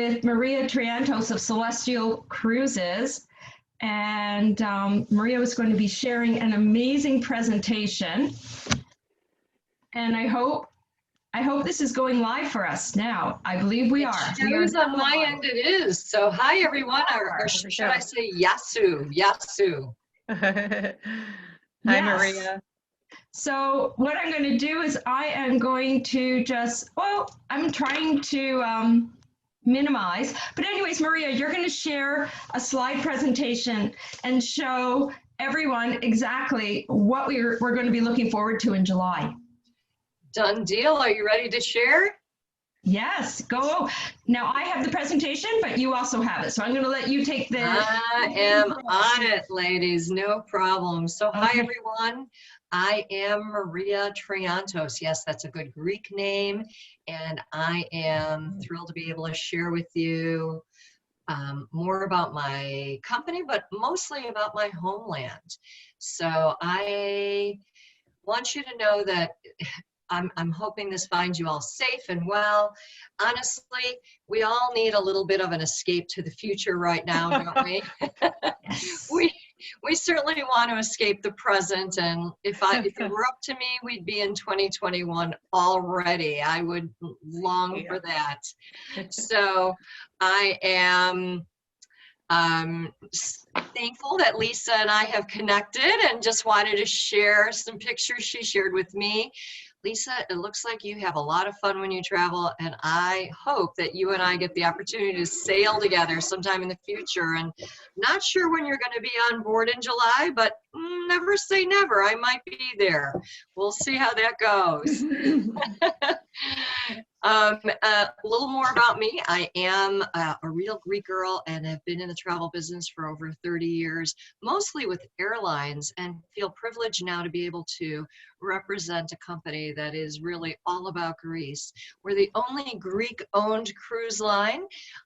with Maria Triantos of Celestyal Cruises. And Maria was going to be sharing an amazing presentation. And I hope this is going live for us now. I believe we are. It shows on my end it is. So hi everyone, or should I say Yasu? Yasu. Hi, Yes. Maria. So what I'm going to do is I am going to just, well, I'm trying to minimize. But anyways, Maria, you're going to share a slide presentation and show everyone exactly what we're going to be looking forward to in July. Done deal. Are you ready to share? Yes, go. Now I have the presentation, but you also have it. So I'm going to let you take the. I am on it, ladies. No problem. So hi, everyone. I am Maria Triantos. Yes, that's a good Greek name. And I am thrilled to be able to share with you more about my company, but mostly about my homeland. So I want you to know that I'm hoping this finds you all safe and well. Honestly, we all need a little bit of an escape to the future right now, don't we? Yes. We certainly want to escape the present, and if it were up to me, we'd be in 2021 already. I would long for that. So I am thankful that Lisa and I have connected and just wanted to share some pictures she shared with me. Lisa, it looks like you have a lot of fun when you travel, and I hope that you and I get the opportunity to sail together sometime in the future. And not sure when you're going to be on board in July, but never say never. I might be there. We'll see how that goes. A little more about me. I am a real Greek girl and have been in the travel business for over 30 years, mostly with airlines, and feel privileged now to be able to represent a company that is really all about Greece. We're the only Greek-owned cruise line,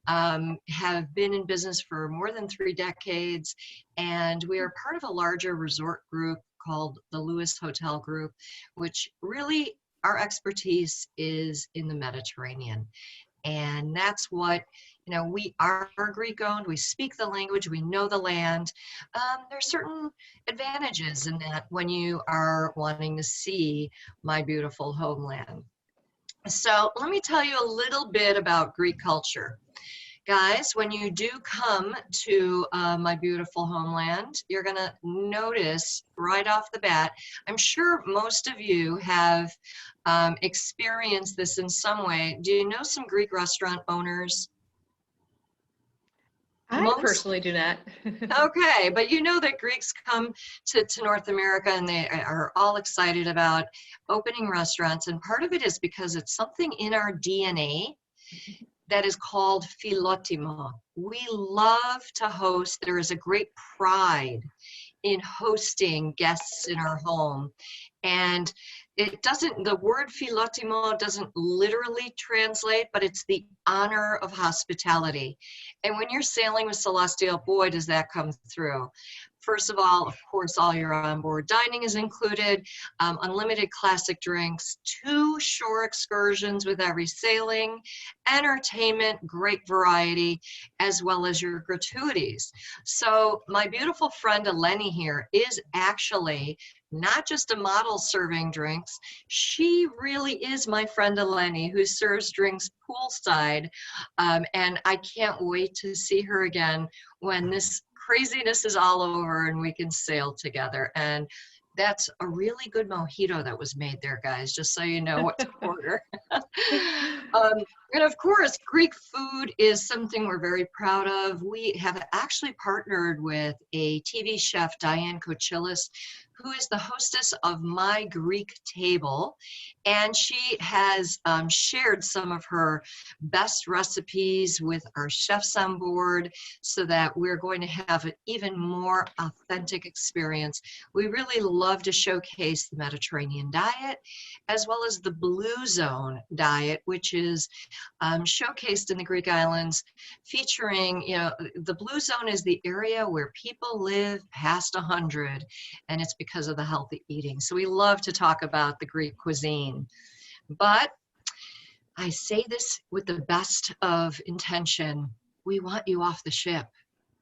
have been in business for more than 3 decades, and we are part of a larger resort group called the Lewis Hotel Group, which really our expertise is in the Mediterranean. And that's what, we are Greek owned, we speak the language, we know the land. There's certain advantages in that when you are wanting to see my beautiful homeland. So let me tell you a little bit about Greek culture. Guys, when you do come to my beautiful homeland, you're going to notice right off the bat, I'm sure most of you have experienced this in some way. Do you know some Greek restaurant owners? I personally do not. Okay, but you know that Greeks come to North America and they are all excited about opening restaurants. And part of it is because it's something in our DNA that is called philotimo. We love to host. There is a great pride in hosting guests in our home. And the word philotimo doesn't literally translate, but it's the honor of hospitality. And when you're sailing with Celestyal, boy, does that come through. First of all, of course, all your onboard dining is included, unlimited classic drinks, 2 shore excursions with every sailing, entertainment, great variety, as well as your gratuities. So my beautiful friend Eleni here is actually not just a model serving drinks. She really is my friend Eleni, who serves drinks poolside, and I can't wait to see her again when this craziness is all over and we can sail together. And that's a really good mojito that was made there, guys, just so you know what to order. And of course, Greek food is something we're very proud of. We have actually partnered with a TV chef, Diane Kochilis, who is the hostess of My Greek Table. And she has shared some of her best recipes with our chefs on board so that we're going to have an even more authentic experience. We really love to showcase the Mediterranean diet as well as the Blue Zone diet, which is showcased in the Greek islands, featuring, the Blue Zone is the area where people live past 100, and it's because of the healthy eating. So we love to talk about the Greek cuisine. But I say this with the best of intention. We want you off the ship.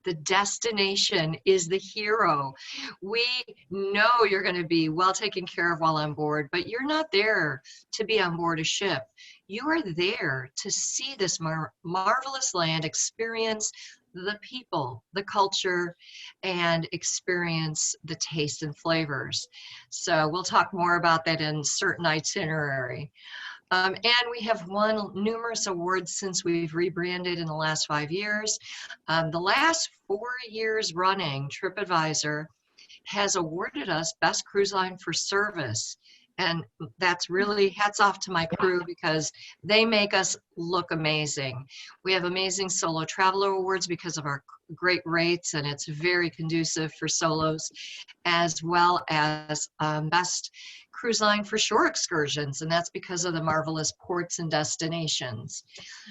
The destination is the hero. We know you're going to be well taken care of while on board, but you're not there to be on board a ship. You are there to see this marvelous land, experience the people, the culture, and experience the tastes and flavors. So we'll talk more about that in certain itinerary. And we have won numerous awards since we've rebranded in the last 5 years. The last 4 years running, TripAdvisor has awarded us Best Cruise Line for Service. And that's really hats off to my crew because they make us look amazing. We have amazing solo traveler awards because of our great rates, and it's very conducive for solos, as well as Best Cruise Line for Shore Excursions, and that's because of the marvelous ports and destinations.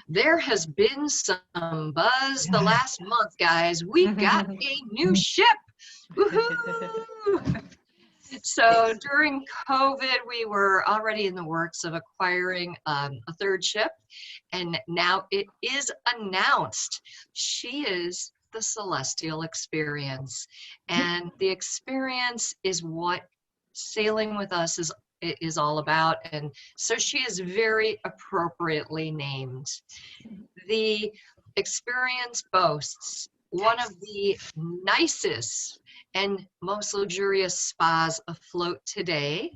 There has been some buzz the last month, guys. We got a new ship. Woohoo! So during COVID, we were already in the works of acquiring a third ship, and now it is announced. She is the Celestial Experience, and the experience is what sailing with us is all about, and so she is very appropriately named. The experience boasts one of the nicest and most luxurious spas afloat today.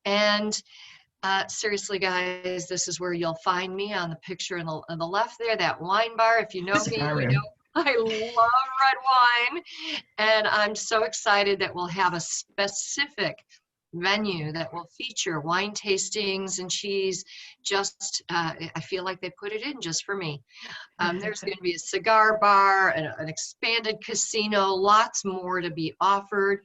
And seriously, guys, this is where you'll find me on the picture on the left there, that wine bar. If you know me, you know I love red wine. And I'm so excited that we'll have a specific menu that will feature wine tastings and cheese. Just I feel like they put it in just for me. There's going to be a cigar bar, an expanded casino, lots more to be offered.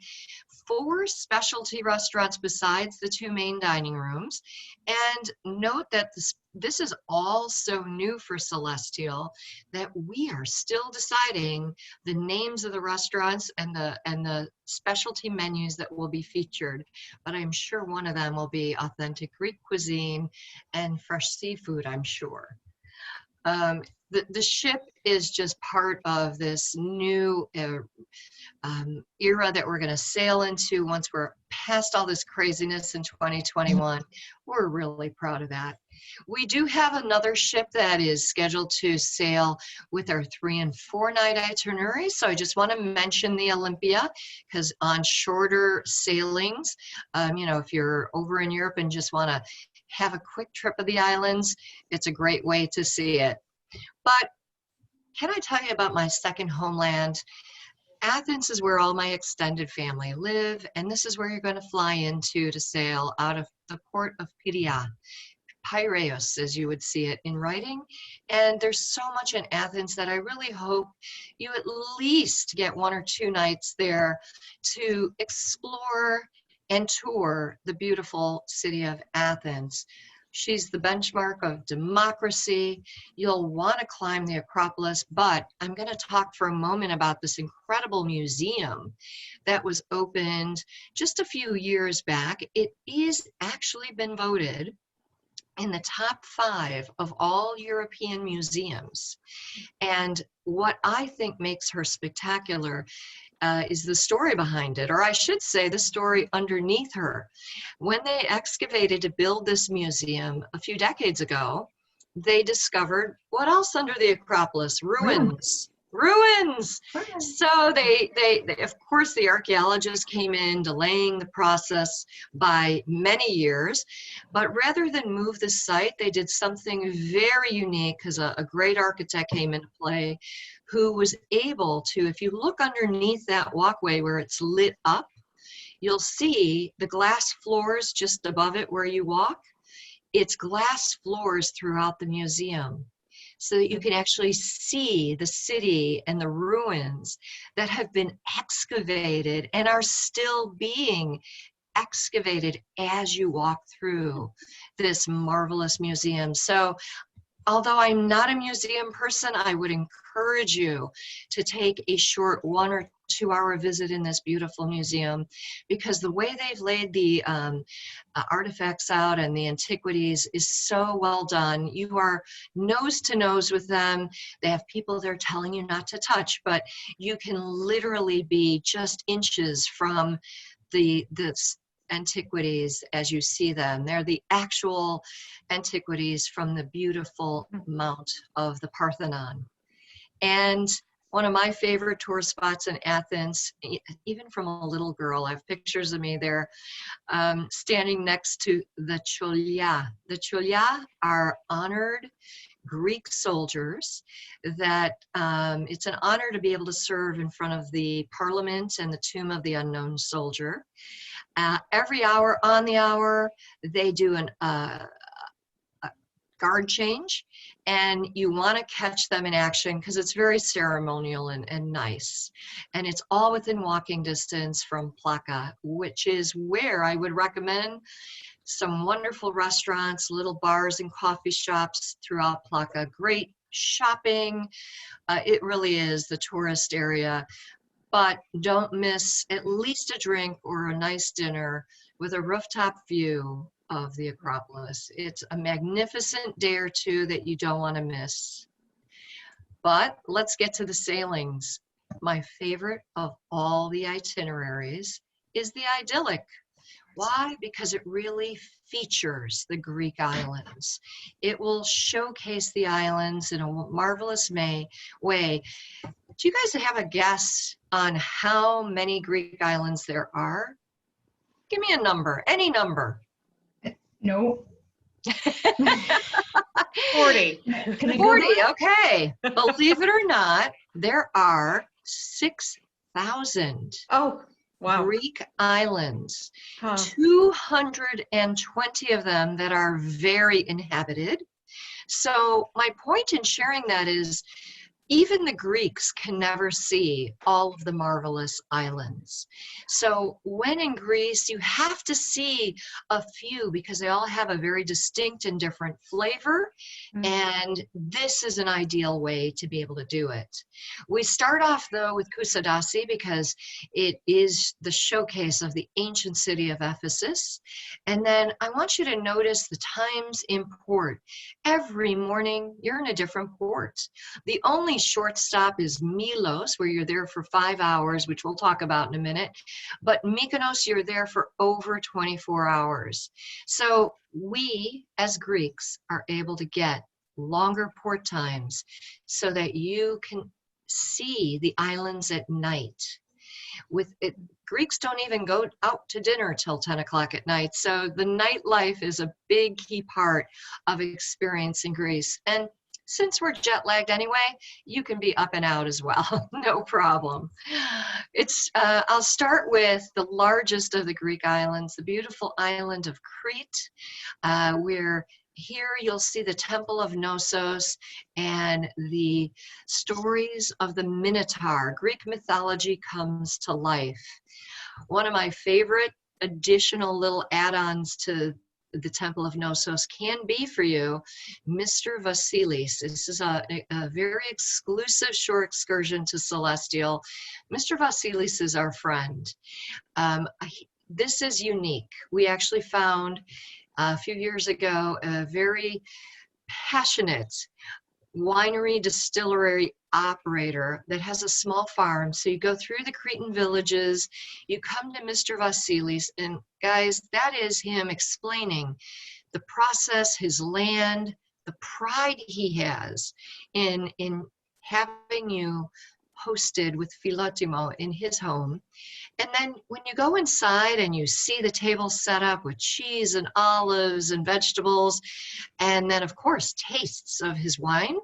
4 specialty restaurants besides the 2 main dining rooms. And note that this is all so new for Celestial that we are still deciding the names of the restaurants and the specialty menus that will be featured. But I'm sure one of them will be authentic Greek cuisine and fresh seafood, I'm sure. The ship is just part of this new era that we're going to sail into once we're past all this craziness in 2021. We're really proud of that. We do have another ship that is scheduled to sail with our 3- and 4-night itinerary. So I just want to mention the Olympia, because on shorter sailings, you know, if you're over in Europe and just want to have a quick trip of the islands, it's a great way to see it. But can I tell you about my second homeland? Athens is where all my extended family live, and this is where you're going to fly into to sail out of the port of Piraeus, as you would see it in writing. And there's so much in Athens that I really hope you at least get 1 or 2 nights there to explore and tour the beautiful city of Athens. She's the benchmark of democracy. You'll want to climb the Acropolis, but I'm going to talk for a moment about this incredible museum that was opened just a few years back. It is actually been voted in the top 5 of all European museums. And what I think makes her spectacular is the story behind it, or I should say the story underneath her. When they excavated to build this museum a few decades ago, they discovered what else under the Acropolis? Ruins. Ruins. So they of course, the archaeologists came in, delaying the process by many years, but rather than move the site, they did something very unique, because a great architect came into play who was able to, if you look underneath that walkway where it's lit up, you'll see the glass floors just above it where you walk. It's glass floors throughout the museum, so that you can actually see the city and the ruins that have been excavated and are still being excavated as you walk through this marvelous museum. So although I'm not a museum person, I would encourage you to take a short 1 or 2 hour visit in this beautiful museum, because the way they've laid the artifacts out and the antiquities is so well done. You are nose to nose with them. They have people there telling you not to touch, but you can literally be just inches from the antiquities as you see them. They're the actual antiquities from the beautiful Mount of the Parthenon. And one of my favorite tour spots in Athens, even from a little girl, I have pictures of me there standing next to the Cholia. The Cholia are honored Greek soldiers that it's an honor to be able to serve in front of the Parliament and the Tomb of the Unknown Soldier. Every hour, on the hour, they do a guard change, and you want to catch them in action because it's very ceremonial and nice. And it's all within walking distance from Plaka, which is where I would recommend some wonderful restaurants, little bars and coffee shops throughout Plaka. Great shopping. It really is the tourist area. But don't miss at least a drink or a nice dinner with a rooftop view of the Acropolis. It's a magnificent day or two that you don't want to miss. But let's get to the sailings. My favorite of all the itineraries is the IDYLLIC. Why? Because it really features the Greek islands. It will showcase the islands in a marvelous way. Do you guys have a guess on how many Greek islands there are? Give me a number, any number. No. 40. Can I 40, Google it? okay. Believe it or not, there are 6,000 Oh, wow. Greek islands. Huh. 220 of them that are very inhabited. So my point in sharing that is, even the Greeks can never see all of the marvelous islands. So when in Greece, you have to see a few because they all have a very distinct and different flavor. And this is an ideal way to be able to do it. We start off though with Kusadasi because it is the showcase of the ancient city of Ephesus. And then I want you to notice the times in port. Every morning, you're in a different port. The only short stop is Milos, where you're there for 5 hours, which we'll talk about in a minute. But Mykonos, you're there for over 24 hours. So we, as Greeks, are able to get longer port times so that you can see the islands at night. With it, Greeks don't even go out to dinner till 10 o'clock at night. So the nightlife is a big key part of experiencing Greece. And since we're jet lagged anyway, you can be up and out as well, no problem. I'll start with the largest of the Greek islands, the beautiful island of Crete, where here you'll see the Temple of Knossos and the stories of the Minotaur. Greek mythology comes to life. One of my favorite additional little add-ons to the Temple of Knossos can be for you, Mr. Vasilis. This is a very exclusive shore excursion to Celestial. Mr. Vasilis is our friend. This is unique. We actually found a few years ago a very passionate winery distillery operator that has a small farm. So you go through the Cretan villages, you come to Mr. Vasilis, and guys, that is him explaining the process, his land, the pride he has in having you hosted with Philotimo in his home. And then when you go inside and you see the table set up with cheese and olives and vegetables, and then of course tastes of his wine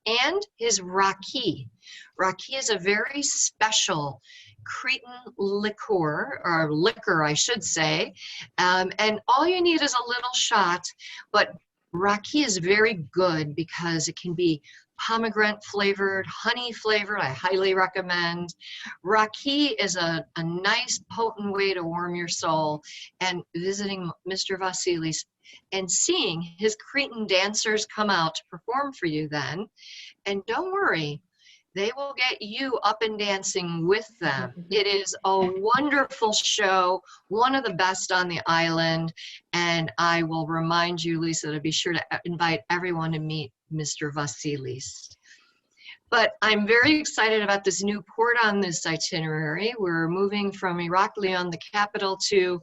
and his raki. Raki is a very special Cretan liqueur, or liquor I should say, and all you need is a little shot, but raki is very good because it can be pomegranate flavored, honey flavored, I highly recommend. Raki is a nice potent way to warm your soul, and visiting Mr. Vasilis and seeing his Cretan dancers come out to perform for you then. And don't worry, they will get you up and dancing with them. It is a wonderful show, one of the best on the island. And I will remind you, Lisa, to be sure to invite everyone to meet Mr. Vasilis. But I'm very excited about this new port on this itinerary. We're moving from Heraklion, the capital, to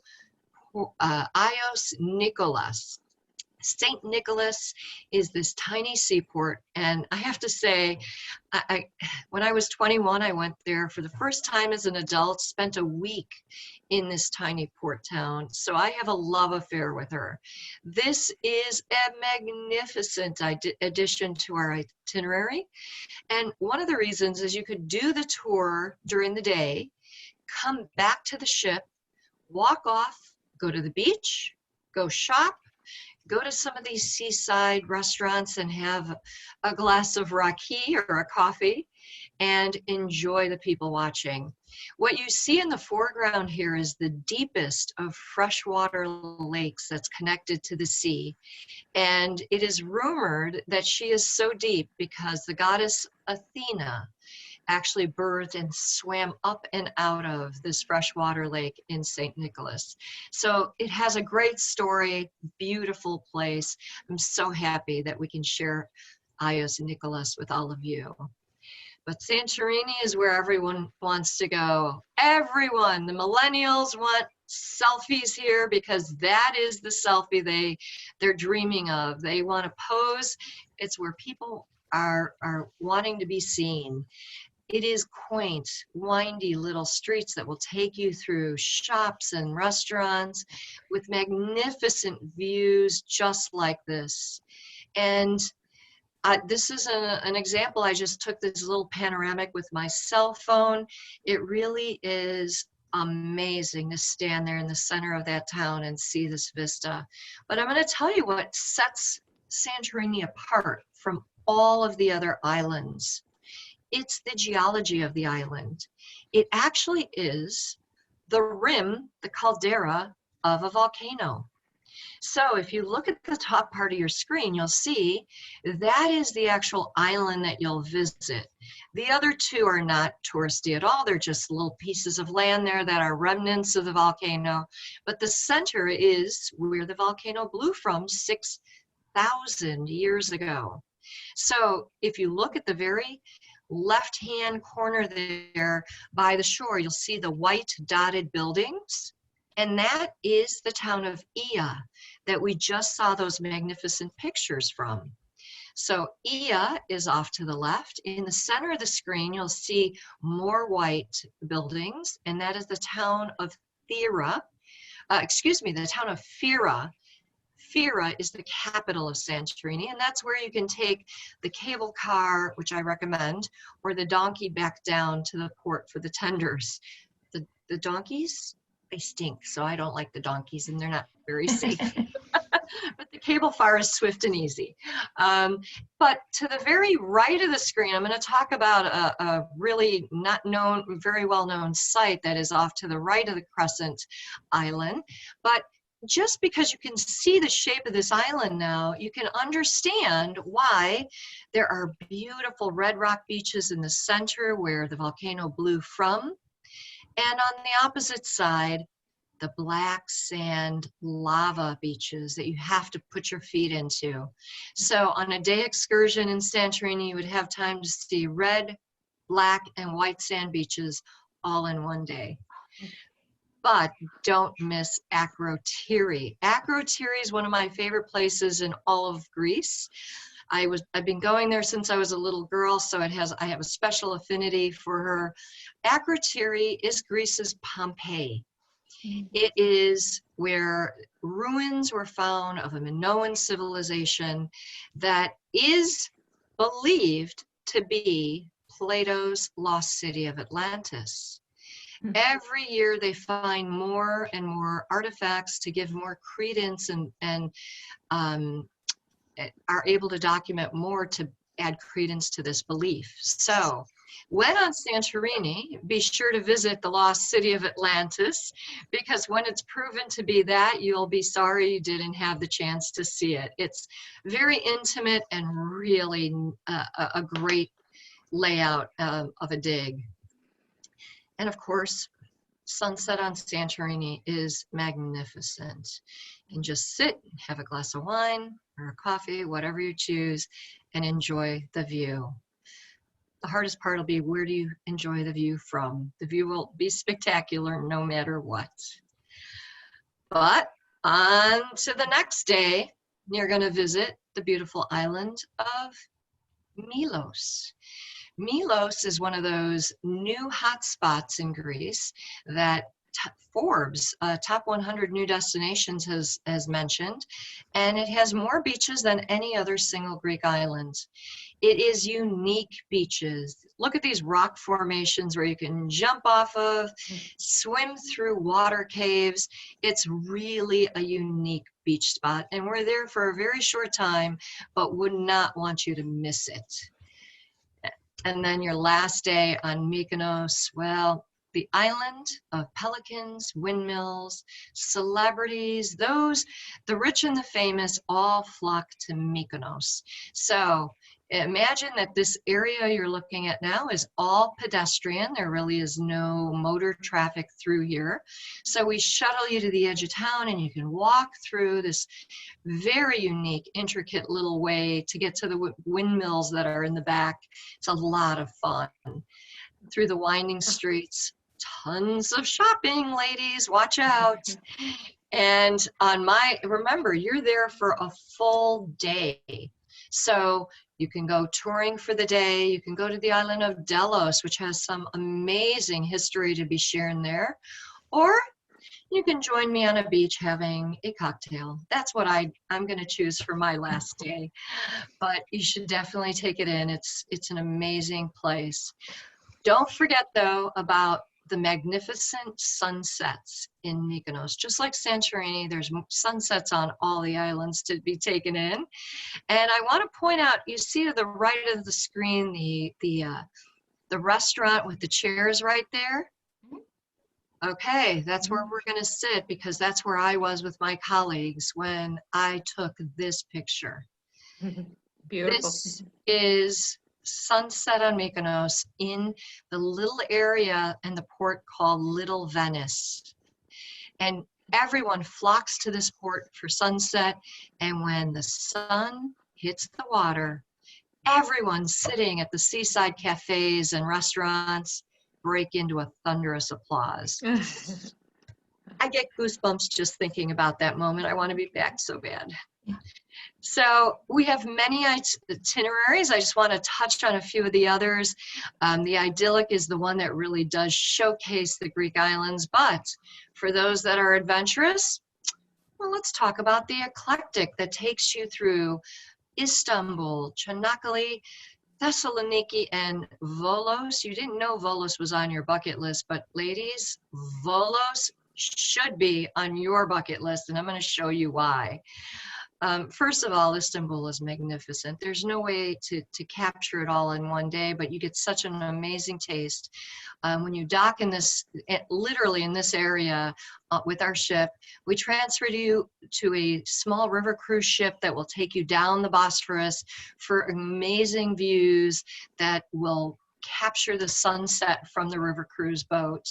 Ios Nicholas. St. Nicholas is this tiny seaport, and I have to say, when I was 21, I went there for the first time as an adult, spent a week in this tiny port town, so I have a love affair with her. This is a magnificent addition to our itinerary, and one of the reasons is you could do the tour during the day, come back to the ship, walk off, go to the beach, go shop, go to some of these seaside restaurants and have a glass of raki or a coffee and enjoy the people watching. What you see in the foreground here is the deepest of freshwater lakes that's connected to the sea. And it is rumored that she is so deep because the goddess Athena actually birthed and swam up and out of this freshwater lake in St. Nicholas. So it has a great story, beautiful place. I'm so happy that we can share Ios Nicholas with all of you. But Santorini is where everyone wants to go. Everyone, the millennials want selfies here because that is the selfie they're dreaming of. They want to pose. It's where people are wanting to be seen. It is quaint, windy little streets that will take you through shops and restaurants with magnificent views just like this. And this is an example. I just took this little panoramic with my cell phone. It really is amazing to stand there in the center of that town and see this vista. But I'm going to tell you what sets Santorini apart from all of the other islands. It's the geology of the island. It actually is the rim, the caldera of a volcano. So if you look at the top part of your screen, you'll see that is the actual island that you'll visit. The other two are not touristy at all. They're just little pieces of land there that are remnants of the volcano. But the center is where the volcano blew from 6,000 years ago. So if you look at the very left-hand corner there by the shore, you'll see the white dotted buildings, and that is the town of Ia that we just saw those magnificent pictures from. So Ia is off to the left. In the center of the screen, you'll see more white buildings, and that is the town of the town of Fira. Fira is the capital of Santorini, and that's where you can take the cable car, which I recommend, or the donkey back down to the port for the tenders. The donkeys, they stink, so I don't like the donkeys, and they're not very safe. But the cable car is swift and easy. But to the very right of the screen, I'm going to talk about a really not known, very well-known site that is off to the right of the Crescent Island. But just because you can see the shape of this island now, you can understand why there are beautiful red rock beaches in the center where the volcano blew from. And on the opposite side, the black sand lava beaches that you have to put your feet into. So on a day excursion in Santorini, you would have time to see red, black, and white sand beaches all in one day. But don't miss Akrotiri. Akrotiri is one of my favorite places in all of Greece. I've been going there since I was a little girl, so I have a special affinity for her. Akrotiri is Greece's Pompeii. It is where ruins were found of a Minoan civilization that is believed to be Plato's lost city of Atlantis. Every year they find more and more artifacts to give more credence and are able to document more to add credence to this belief. So when on Santorini, be sure to visit the lost city of Atlantis, because when it's proven to be that, you'll be sorry you didn't have the chance to see it. It's very intimate and really a great layout of a dig. And of course, sunset on Santorini is magnificent. And just sit, have a glass of wine or a coffee, whatever you choose, and enjoy the view. The hardest part will be, where do you enjoy the view from? The view will be spectacular no matter what. But on to the next day, you're going to visit the beautiful island of Milos. Milos is one of those new hotspots in Greece that Forbes, Top 100 New Destinations, has mentioned, and it has more beaches than any other single Greek island. It is unique beaches. Look at these rock formations where you can jump off of, swim through water caves. It's really a unique beach spot, and we're there for a very short time, but would not want you to miss it. And then your last day on Mykonos, well, the island of pelicans, windmills, celebrities, the rich and the famous all flock to Mykonos. So imagine that this area you're looking at now is all pedestrian. There really is no motor traffic through here. So we shuttle you to the edge of town and you can walk through this very unique, intricate little way to get to the windmills that are in the back. It's a lot of fun. Through the winding streets, tons of shopping, ladies, watch out. And remember, you're there for a full day. So you can go touring for the day. You can go to the island of Delos, which has some amazing history to be shared there. Or you can join me on a beach having a cocktail. That's what I'm going to choose for my last day. But you should definitely take it in. It's an amazing place. Don't forget, though, about the magnificent sunsets in Mykonos. Just like Santorini, there's sunsets on all the islands to be taken in. And I want to point out, you see to the right of the screen, the restaurant with the chairs right there? Okay, that's where we're going to sit, because that's where I was with my colleagues when I took this picture. Beautiful. This is sunset on Mykonos in the little area and the port called Little Venice. And everyone flocks to this port for sunset. And when the sun hits the water, everyone sitting at the seaside cafes and restaurants break into a thunderous applause. I get goosebumps just thinking about that moment. I want to be back so bad. Yeah. So we have many itineraries. I just want to touch on a few of the others. The IDYLLIC is the one that really does showcase the Greek islands. But for those that are adventurous, well, let's talk about the ECLECTIC that takes you through Istanbul, Çanakkale, Thessaloniki, and Volos. You didn't know Volos was on your bucket list, but ladies, Volos should be on your bucket list, and I'm going to show you why. First of all, Istanbul is magnificent. There's no way to capture it all in one day, but you get such an amazing taste. When you dock in this, literally in this area with our ship, we transfer you to a small river cruise ship that will take you down the Bosphorus for amazing views that will capture the sunset from the river cruise boat.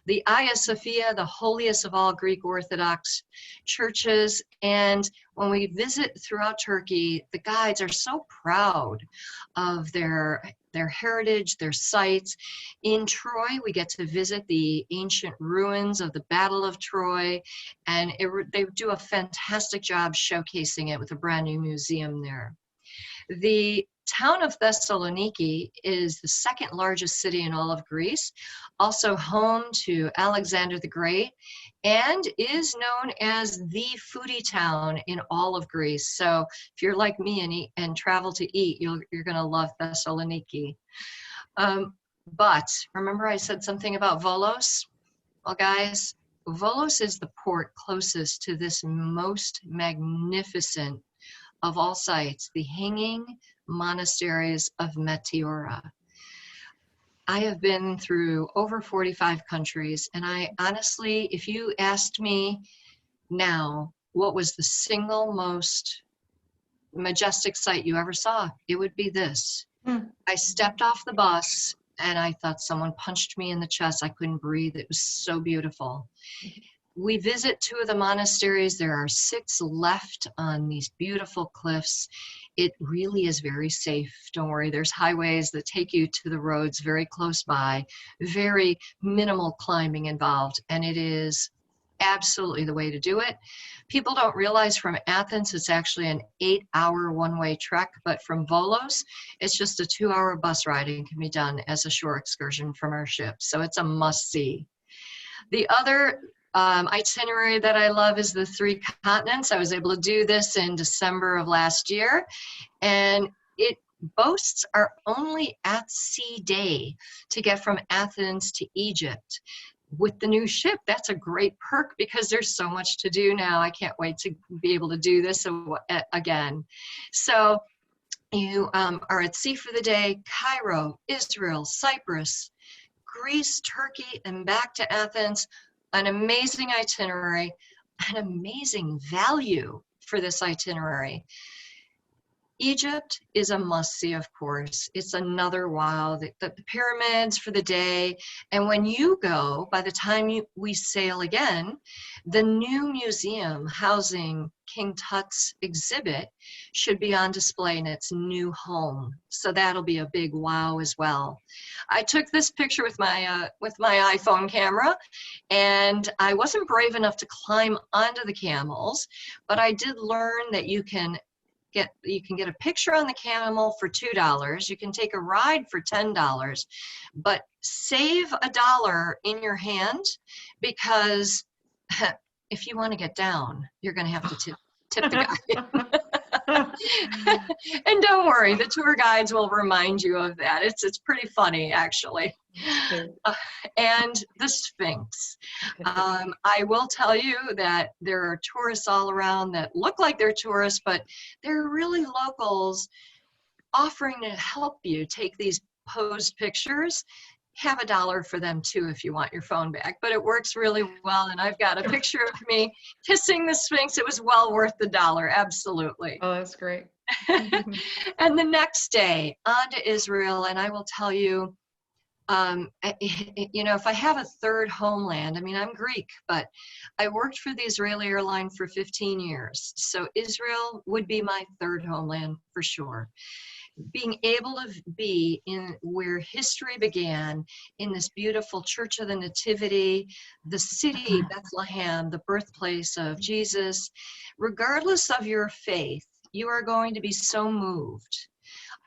The Hagia Sophia, the holiest of all Greek Orthodox churches. And when we visit throughout Turkey, the guides are so proud of their heritage, their sites. In Troy, we get to visit the ancient ruins of the Battle of Troy, and they do a fantastic job showcasing it with a brand new museum there. The town of Thessaloniki is the second largest city in all of Greece, also home to Alexander the Great, and is known as the foodie town in all of Greece. So if you're like me and travel to eat, you're going to love Thessaloniki. But remember I said something about Volos? Well, guys, Volos is the port closest to this most magnificent of all sites, the Hanging monasteries of Meteora. I have been through over 45 countries, and I honestly, if you asked me now what was the single most majestic sight you ever saw, it would be this. I stepped off the bus and I thought someone punched me in the chest. I couldn't breathe. It was so beautiful. We visit 2 of the monasteries. There are 6 left on these beautiful cliffs. It really is very safe. Don't worry, there's highways that take you to the roads very close by, very minimal climbing involved, and it is absolutely the way to do it. People don't realize from Athens it's actually an 8-hour one-way trek, but from Volos it's just a 2-hour bus ride and can be done as a shore excursion from our ship. So it's a must-see. The other itinerary that I love is the 3 continents. I was able to do this in December of last year, and it boasts our only at-sea day to get from Athens to Egypt. With the new ship, that's a great perk because there's so much to do now. I can't wait to be able to do this again. So you are at sea for the day, Cairo, Israel, Cyprus, Greece, Turkey, and back to Athens. An amazing itinerary, an amazing value for this itinerary. Egypt is a must-see, of course. It's another wow. The pyramids for the day. And when you go, by the time we sail again, the new museum housing King Tut's exhibit should be on display in its new home. So that'll be a big wow as well. I took this picture with my iPhone camera, and I wasn't brave enough to climb onto the camels, but I did learn that you can get a picture on the camel for $2. You can take a ride for $10, but save $1 in your hand, because if you want to get down, you're going to have to tip the guy. And don't worry, the tour guides will remind you of that. It's pretty funny, actually. And the Sphinx. I will tell you that there are tourists all around that look like they're tourists, but they're really locals offering to help you take these posed pictures. Have $1 for them too if you want your phone back, but it works really well. And I've got a picture of me kissing the Sphinx. It was well worth the $1, absolutely. Oh, that's great. And the next day on to Israel, and I will tell you, you know, if I have a third homeland, I mean, I'm Greek, but I worked for the Israeli airline for 15 years. So Israel would be my third homeland for sure. Being able to be in where history began, in this beautiful Church of the Nativity, the city, Bethlehem, the birthplace of Jesus, regardless of your faith, you are going to be so moved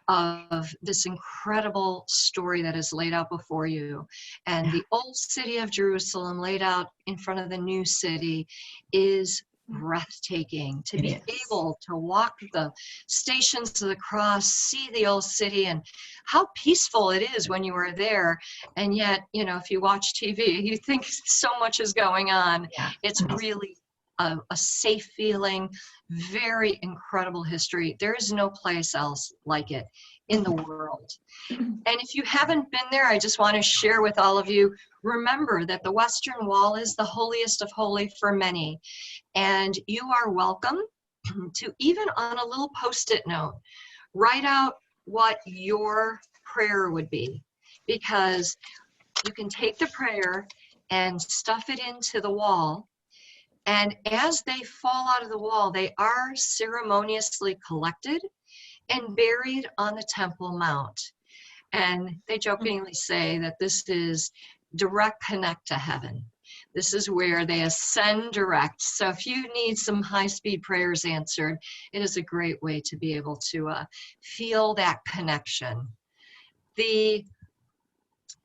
of this incredible story that is laid out before you. And the old city of Jerusalem laid out in front of the new city is breathtaking. To be able to walk the stations of the cross, see the old city, and how peaceful it is when you are there. And yet, you know, if you watch TV, you think so much is going on. It's really a safe feeling, very incredible history. There is no place else like it in the world. And if you haven't been there, I just want to share with all of you, remember that the Western Wall is the holiest of holy for many. And you are welcome to, even on a little Post-it note, write out what your prayer would be, because you can take the prayer and stuff it into the wall. And as they fall out of the wall, they are ceremoniously collected and buried on the Temple Mount. And they jokingly say that this is direct connect to heaven. This is where they ascend direct. So if you need some high-speed prayers answered, it is a great way to be able to feel that connection.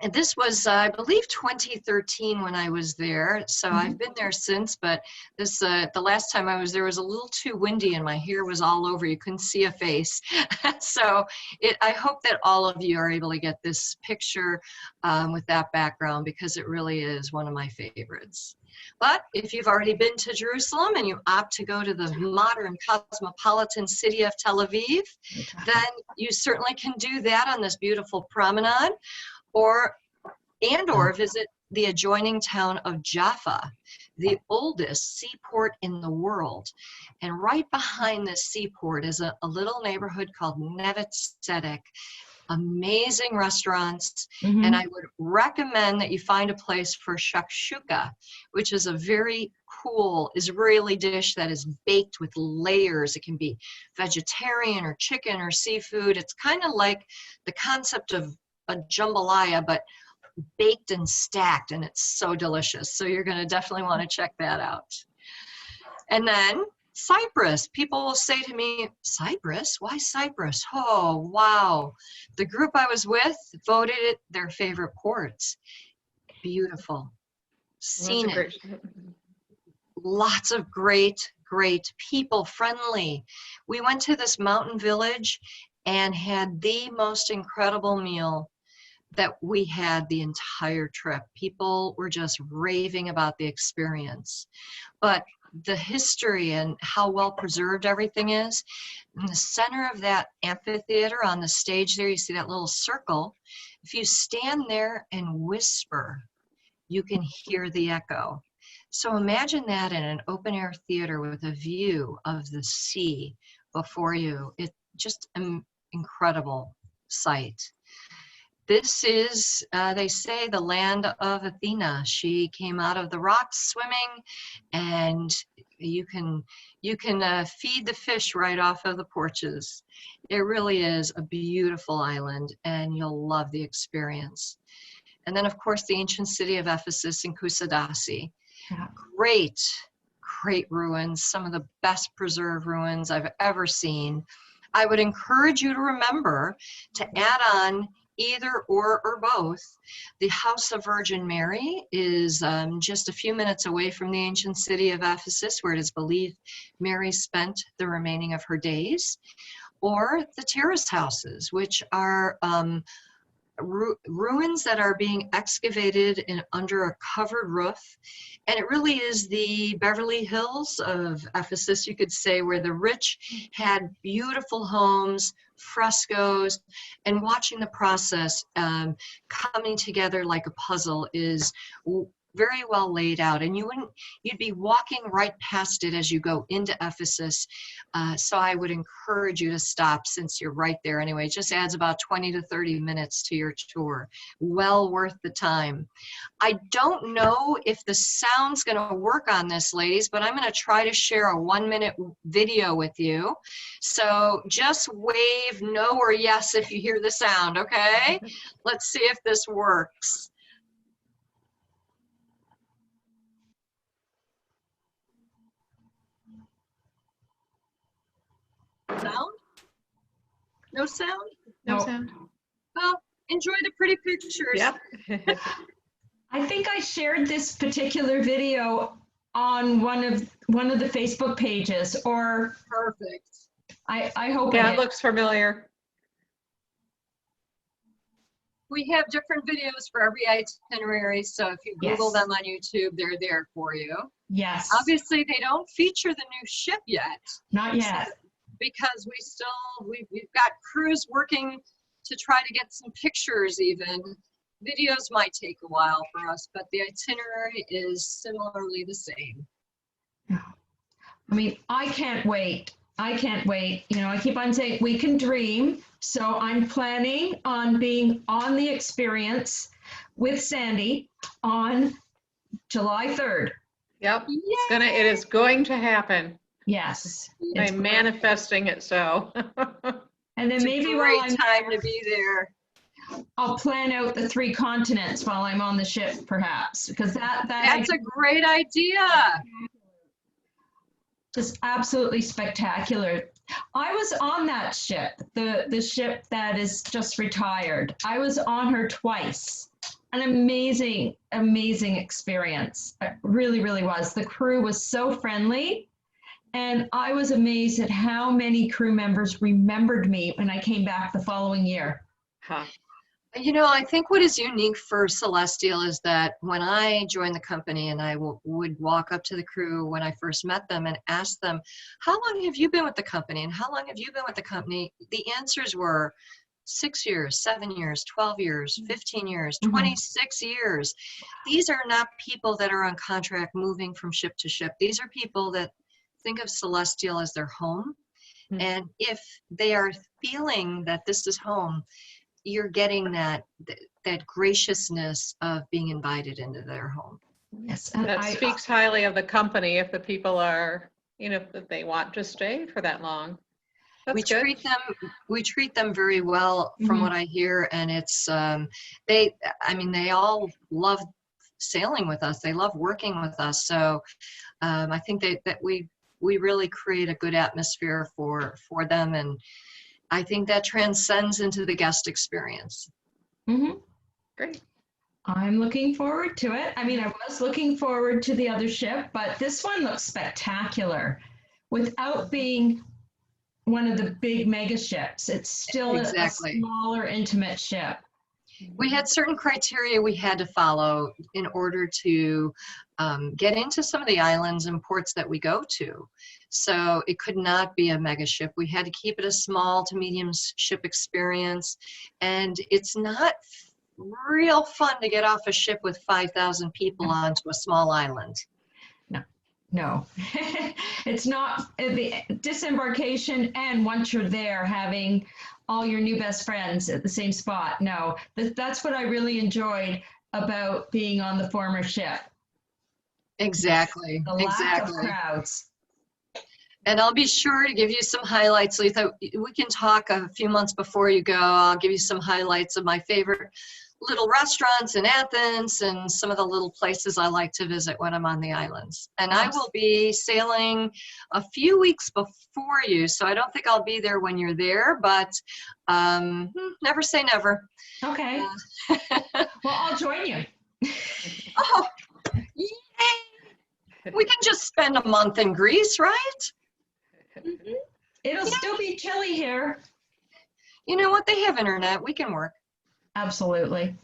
And this was, I believe, 2013 when I was there. So I've been there since, but this the last time I was there was a little too windy and my hair was all over. You couldn't see a face. So I hope that all of you are able to get this picture with that background, because it really is one of my favorites. But if you've already been to Jerusalem and you opt to go to the modern cosmopolitan city of Tel Aviv, then you certainly can do that on this beautiful promenade, or visit the adjoining town of Jaffa, the oldest seaport in the world. And right behind this seaport is a little neighborhood called Neve Tzedek. Amazing restaurants, and I would recommend that you find a place for shakshuka, which is a very cool Israeli dish that is baked with layers. It can be vegetarian or chicken or seafood. It's kind of like the concept of a jambalaya, but baked and stacked, and it's so delicious. So you're going to definitely want to check that out. And then Cyprus. People will say to me, Cyprus? Why Cyprus? Oh, wow. The group I was with voted it their favorite port. Beautiful. Scenic. Lots of great people, friendly. We went to this mountain village and had the most incredible meal that we had the entire trip. People were just raving about the experience. But the history and how well preserved everything is, in the center of that amphitheater on the stage there, you see that little circle. If you stand there and whisper, you can hear the echo. So imagine that in an open air theater with a view of the sea before you. It's just an incredible sight. This is, they say, the land of Athena. She came out of the rocks swimming, and you can feed the fish right off of the porches. It really is a beautiful island, and you'll love the experience. And then, of course, the ancient city of Ephesus in Kusadasi. Yeah. Great ruins, some of the best preserved ruins I've ever seen. I would encourage you to remember to add on either or both. The House of Virgin Mary is just a few minutes away from the ancient city of Ephesus, where it is believed Mary spent the remaining of her days, or the terrace houses, which are ruins that are being excavated under a covered roof. And it really is the Beverly Hills of Ephesus, you could say, where the rich had beautiful homes, frescoes, and watching the process coming together like a puzzle is very well laid out, and you'd be walking right past it as you go into Ephesus. So I would encourage you to stop, since you're right there anyway. It just adds about 20 to 30 minutes to your tour. Well worth the time. I don't know if the sound's going to work on this, ladies, but I'm going to try to share a 1-minute video with you. So just wave no or yes if you hear the sound, okay? Let's see if this works. Sound? No sound? No sound. Well, enjoy the pretty pictures. Yep. I think I shared this particular video on one of the Facebook pages, or perfect. I hope. Yeah, it looks familiar. We have different videos for every itinerary, so if you Google them on YouTube, they're there for you. Yes. Obviously, they don't feature the new ship yet. Not yet. Because we've got crews working to try to get some pictures even. Videos might take a while for us, but the itinerary is similarly the same. I mean, I can't wait. I can't wait. You know, I keep on saying we can dream. So I'm planning on being on the experience with Sandy on July 3rd. Yep. It is going to happen. Yes. I'm manifesting it so. And then maybe while I'm time to be there, I'll plan out the 3 continents while I'm on the ship, perhaps, because that's a great idea. Just absolutely spectacular. I was on that ship, the ship that is just retired. I was on her twice. an amazing, amazing experience. It really, really was. The crew was so friendly. And I was amazed at how many crew members remembered me when I came back the following year. Huh. You know, I think what is unique for Celestial is that when I joined the company and I would walk up to the crew when I first met them and ask them, how long have you been with the company? And how long have you been with the company? The answers were 6 years, 7 years, 12 years, 15 years, 26 years. These are not people that are on contract moving from ship to ship. These are people that think of Celestial as their home. And if they are feeling that this is home, you're getting that graciousness of being invited into their home. Yes, and That speaks highly of the company if the people are, you know, if they want to stay for that long. That's We good. treat them very well from what I hear, and it's they all love sailing with us. They love working with us. So I think that we really create a good atmosphere for them, and I think that transcends into the guest experience. Great. I'm looking forward to it. I mean, I was looking forward to the other ship, but this one looks spectacular. Without being one of the big mega ships, it's still a smaller, intimate ship. We had certain criteria we had to follow in order to get into some of the islands and ports that we go to. So it could not be a mega ship. We had to keep it a small to medium ship experience. And it's not real fun to get off a ship with 5,000 people onto a small island. No, it's not the disembarkation, and once you're there, having all your new best friends at the same spot. No, that's what I really enjoyed about being on the former ship. Exactly. The lack of crowds. And I'll be sure to give you some highlights, Letha. We can talk a few months before you go. I'll give you some highlights of my favorite little restaurants in Athens and some of the little places I like to visit when I'm on the islands. And I will be sailing a few weeks before you, so I don't think I'll be there when you're there, but never say never. Okay. Well, I'll join you. Oh, yay! We can just spend a month in Greece, right? It'll still be chilly here. You know what? They have internet. We can work. Absolutely.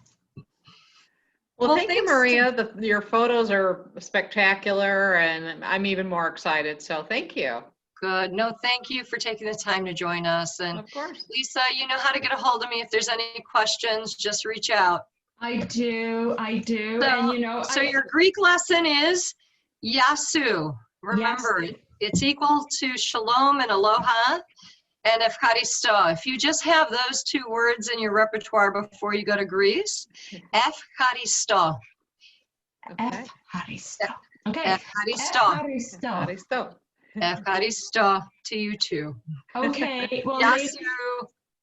Well, thank you, Maria. Your photos are spectacular, and I'm even more excited. So thank you. Good. No, thank you for taking the time to join us. And of course, Lisa, you know how to get a hold of me. If there's any questions, just reach out. I do. So, and you know, so your Greek lesson is Yasu. Remember, it's equal to shalom and aloha and efcharisto. If you just have those two words in your repertoire before you go to Greece, efcharisto. okay. Efcharisto. Okay. Efcharisto. Efcharisto. Efcharisto to you too. Okay. Well, Yasu.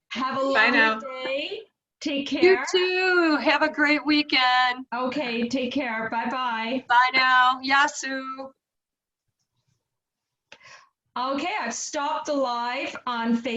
have a Bye now. lovely day. Take care. You too. Have a great weekend. Okay. Take care. Bye-bye. Bye now. Yasu. Okay. I've stopped the live on Facebook.